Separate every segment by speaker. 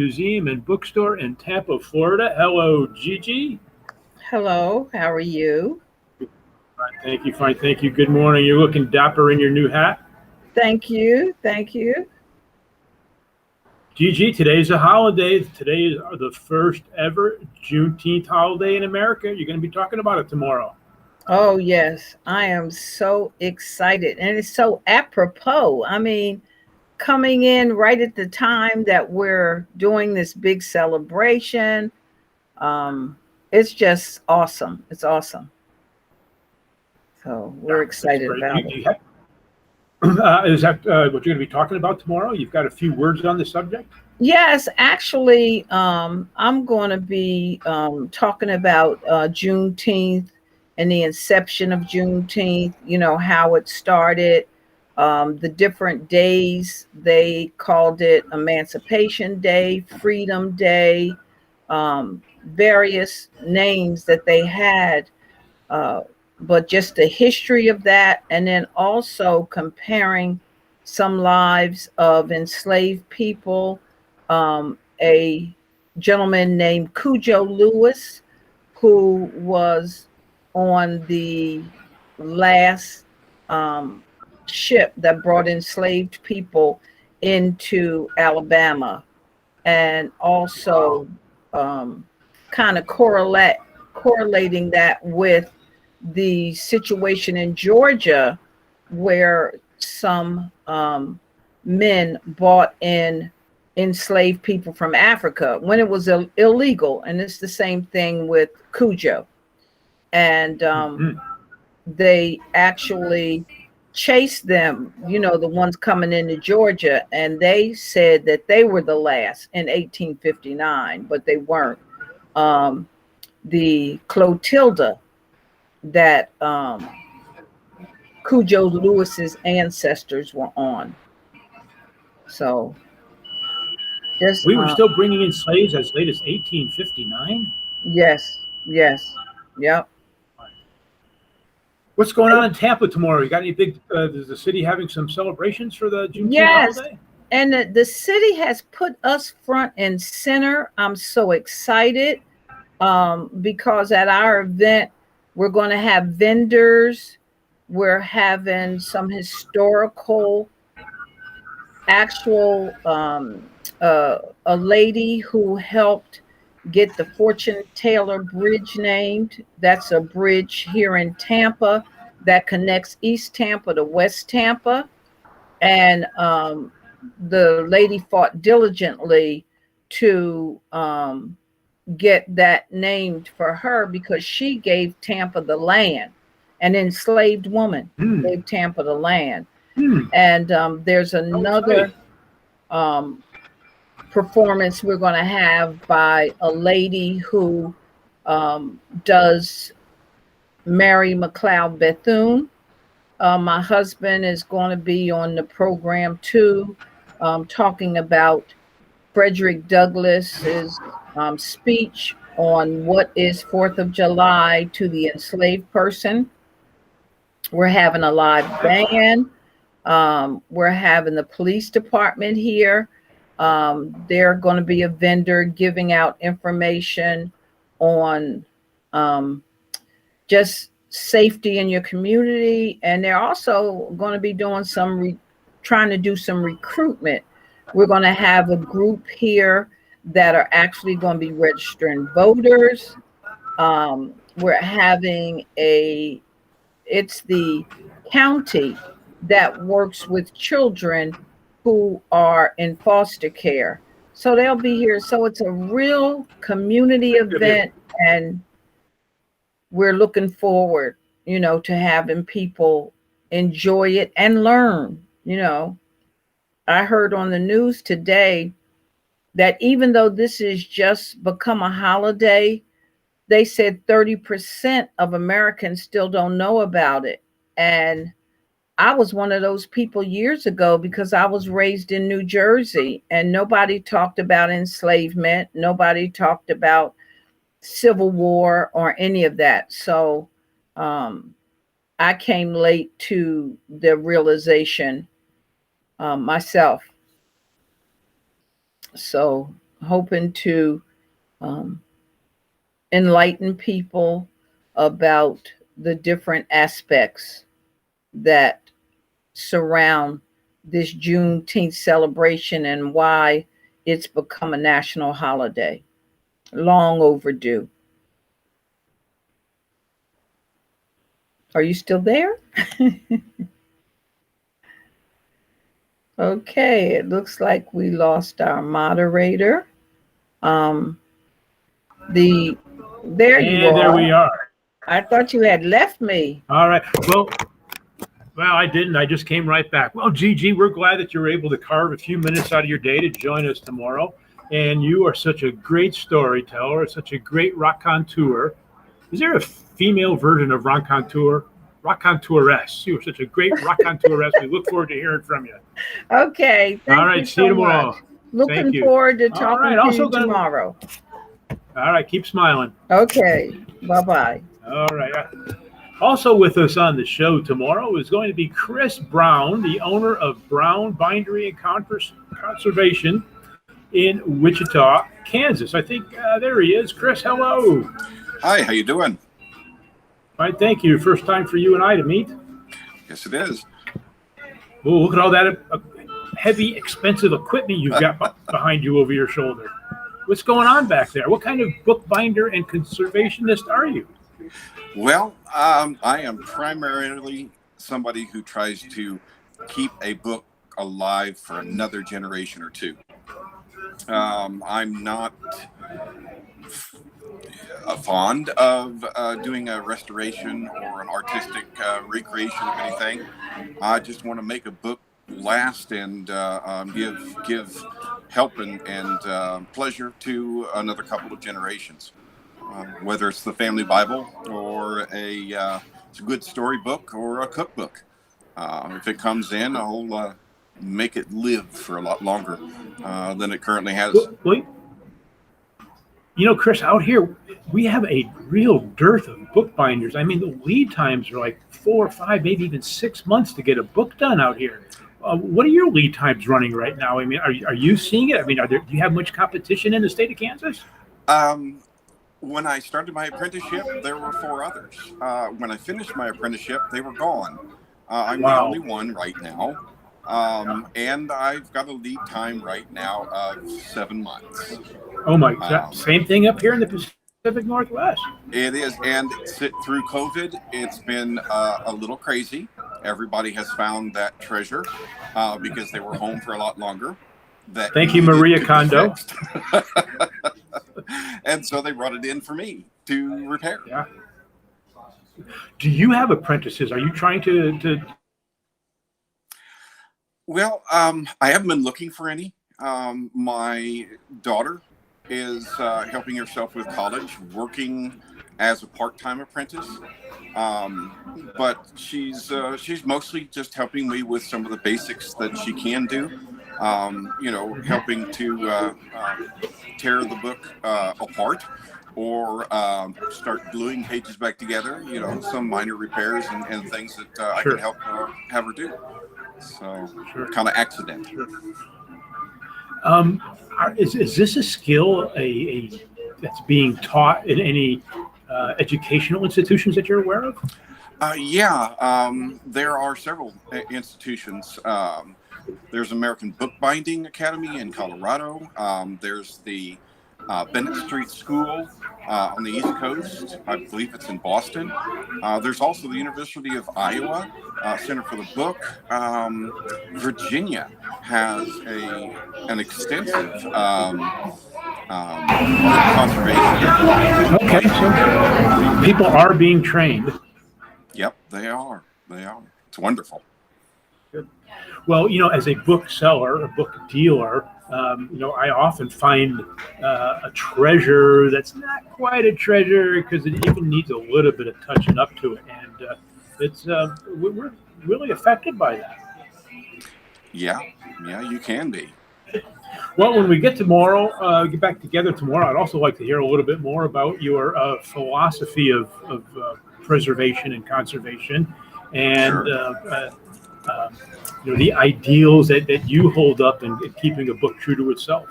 Speaker 1: Museum and Bookstore in Tampa, Florida. Hello, Gigi.
Speaker 2: Hello, how are you?
Speaker 1: Fine, thank you. Fine, thank you. Good morning. You're looking dapper in your new hat.
Speaker 2: Thank you. Thank you.
Speaker 1: Gigi, today's a holiday. Today is the first ever Juneteenth holiday in America. You're going to be talking about it tomorrow.
Speaker 2: Oh, yes, I am so excited. And it's so apropos. I mean, coming in right at the time that we're doing this big celebration. Um, it's just awesome. It's awesome. So we're
Speaker 1: Yeah, that's
Speaker 2: excited
Speaker 1: great.
Speaker 2: about it.
Speaker 1: Is that what you're going to be talking about tomorrow? You've got a few words on the subject.
Speaker 2: Yes, actually, I'm going to be talking about Juneteenth and the inception of Juneteenth, how it started, the different days. They called it Emancipation Day, Freedom Day, various names that they had, uh, but just the history of that, and then also comparing some lives of enslaved people. A gentleman named Cujo Lewis, who was on the last ship that brought enslaved people into Alabama, and also um, kind of correlating that with the situation in Georgia, where some men bought in enslaved people from Africa when it was illegal, and it's the same thing with Cujo. And
Speaker 1: Mhm.
Speaker 2: they actually chased them, the ones coming into Georgia, and they said that they were the last in 1859, but they weren't. Um, the Clotilda that Cujo Lewis's ancestors were on. So just
Speaker 1: We were still bringing in slaves as late as 1859.
Speaker 2: yes, yes, yep.
Speaker 1: What's going on in Tampa tomorrow? You got any big? Is the city having some celebrations for the Juneteenth
Speaker 2: Yes,
Speaker 1: holiday?
Speaker 2: and the city has put us front and center. I'm so excited because at our event, we're going to have vendors. We're having some historical, actual, a lady who helped get the Fortune Taylor Bridge named. That's a bridge here in Tampa that connects East Tampa to West Tampa. And the lady fought diligently to get that named for her because she gave Tampa the land. An enslaved woman
Speaker 1: Hmm.
Speaker 2: gave Tampa the land.
Speaker 1: Hmm.
Speaker 2: And there's
Speaker 1: How exciting!
Speaker 2: another um, performance we're going to have by a lady who does Mary McLeod Bethune. My husband is going to be on the program too, talking about Frederick Douglass's speech on what is Fourth of July to the enslaved person. We're having a live
Speaker 1: Excellent.
Speaker 2: band. We're having the police department here. They're going to be a vendor giving out information on um, just safety in your community. And they're also going to be doing trying to do some recruitment. We're going to have a group here that are actually going to be registering voters. We're having it's the county that works with children who are in foster care. So they'll be here. So it's a real community event, and we're looking forward, to having people enjoy it and learn. I heard on the news today that even though this has just become a holiday, they said 30% of Americans still don't know about it. And I was one of those people years ago because I was raised in New Jersey and nobody talked about enslavement. Nobody talked about Civil War or any of that. So um, I came late to the realization myself. So hoping to um, enlighten people about the different aspects that surround this Juneteenth celebration and why it's become a national holiday. Long overdue. Are you still there? Okay, it looks like we lost our moderator. Um, the There you
Speaker 1: And there we
Speaker 2: are.
Speaker 1: are.
Speaker 2: I thought you had left me.
Speaker 1: All right. Well, I didn't. I just came right back. Well, Gigi, we're glad that you were able to carve a few minutes out of your day to join us tomorrow. And you are such a great storyteller, such a great raconteur. Is there a female version of raconteur? Raconteuress. You are such a great raconteuress. We look forward to hearing from you.
Speaker 2: Okay,
Speaker 1: All
Speaker 2: thank
Speaker 1: right.
Speaker 2: you
Speaker 1: See you
Speaker 2: so much.
Speaker 1: tomorrow. Thank
Speaker 2: Looking
Speaker 1: you.
Speaker 2: forward to
Speaker 1: All
Speaker 2: talking
Speaker 1: right.
Speaker 2: to
Speaker 1: Also
Speaker 2: you
Speaker 1: gonna.
Speaker 2: tomorrow.
Speaker 1: All right. Keep smiling.
Speaker 2: Okay, bye-bye.
Speaker 1: All right. Also with us on the show tomorrow is going to be Chris Brown, the owner of Brown Bindery and Conservation in Wichita, Kansas. I think there he is. Chris, hello.
Speaker 3: Hi, how you doing?
Speaker 1: Fine, thank you. First time for you and I to meet.
Speaker 3: Yes, it is.
Speaker 1: Oh, look at all that heavy, expensive equipment you've got behind you over your shoulder. What's going on back there? What kind of bookbinder and conservationist are you?
Speaker 3: Well, I am primarily somebody who tries to keep a book alive for another generation or two. I'm not fond of doing a restoration or an artistic recreation of anything. I just want to make a book last and give help and pleasure to another couple of generations. Whether it's the family Bible or it's a good storybook or a cookbook. If it comes in, I'll make it live for a lot longer than it currently has.
Speaker 1: Well, you know, Chris, out here, we have a real dearth of bookbinders. I mean, the lead times are like 4 or 5, maybe even 6 months to get a book done out here. What are your lead times running right now? I mean, are you seeing it? I mean, do you have much competition in the state of Kansas?
Speaker 3: When I started my apprenticeship, there were 4 others. When I finished my apprenticeship, they were gone. I'm the only one right now. And I've got a lead time right now of 7 months.
Speaker 1: Oh my God. Same thing up here in the Pacific Northwest.
Speaker 3: It is. And through COVID, it's been a little crazy. Everybody has found that treasure because they were home for a lot longer.
Speaker 1: Thank you, Maria Kondo.
Speaker 3: And so they brought it in for me to repair.
Speaker 1: Yeah. Do you have apprentices? Are you trying to?
Speaker 3: Well, I haven't been looking for any. My daughter is helping herself with college, working as a part-time apprentice. But she's mostly just helping me with some of the basics that she can do. Helping to tear the book apart or start gluing pages back together, some minor repairs and things that I can help have her do. So kind of accident.
Speaker 1: Sure. Is this a skill that's being taught in any educational institutions that you're aware of?
Speaker 3: There are several institutions. There's American Bookbinding Academy in Colorado. There's the Bennett Street School on the East Coast. I believe it's in Boston. There's also the University of Iowa Center for the Book. Virginia has an extensive conservation.
Speaker 1: Okay, so people are being trained.
Speaker 3: Yep, they are. It's wonderful.
Speaker 1: Good. Well, as a bookseller, a book dealer, I often find a treasure that's not quite a treasure because it even needs a little bit of touching up to it, and we're really affected by that.
Speaker 3: Yeah, you can be.
Speaker 1: Well, when we get back together tomorrow, I'd also like to hear a little bit more about your philosophy of preservation and conservation, and the ideals that you hold up in keeping a book true to itself.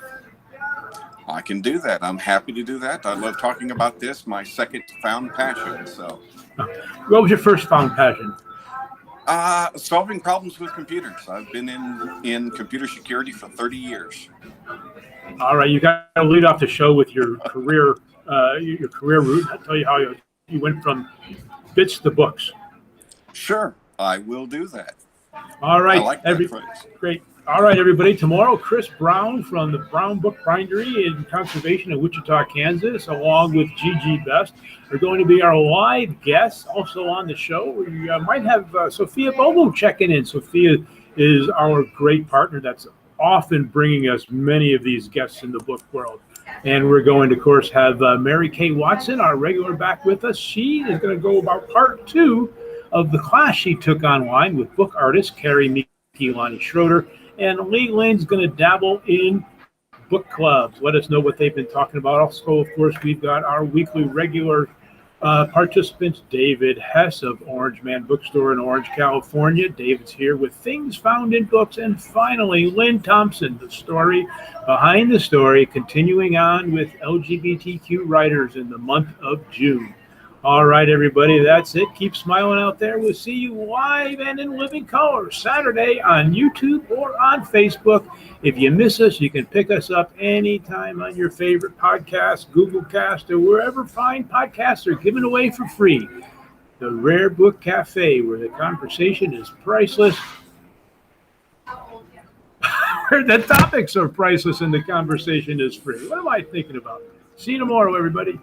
Speaker 3: I can do that. I'm happy to do that. I love talking about this, my second found passion. So,
Speaker 1: What was your first found passion?
Speaker 3: solving problems with computers. I've been in computer security for 30 years.
Speaker 1: All right, you got to lead off the show with your career route. I'll tell you how you went from bits to books.
Speaker 3: Sure, I will do that.
Speaker 1: All right,
Speaker 3: I like that phrase.
Speaker 1: Great. All right, everybody. Tomorrow, Chris Brown from the Brown Book Bindery in Conservation in Wichita, Kansas, along with Gigi Best, are going to be our live guests. Also on the show, we might have Sophia Bobo checking in. Sophia is our great partner that's often bringing us many of these guests in the book world. And we're going to, of course, have Mary Kay Watson, our regular, back with us. She is going to go about part 2 of the class she took online with book artist Carrie Miki, Lonnie Schroeder. And Lee Lane's going to dabble in book clubs. Let us know what they've been talking about. Also, of course, we've got our weekly regular participants, David Hess of Orange Man Bookstore in Orange, California. David's here with Things Found in Books. And finally, Lynn Thompson, the story behind the story, continuing on with LGBTQ writers in the month of June. All right, everybody, that's it. Keep smiling out there. We'll see you live and in living color Saturday on YouTube or on Facebook. If you miss us, you can pick us up anytime on your favorite podcast, Google Cast, or wherever fine podcasts are given away for free. The Rare Book Cafe, where the conversation is priceless. Where the topics are priceless and the conversation is free. What am I thinking about? See you tomorrow, everybody.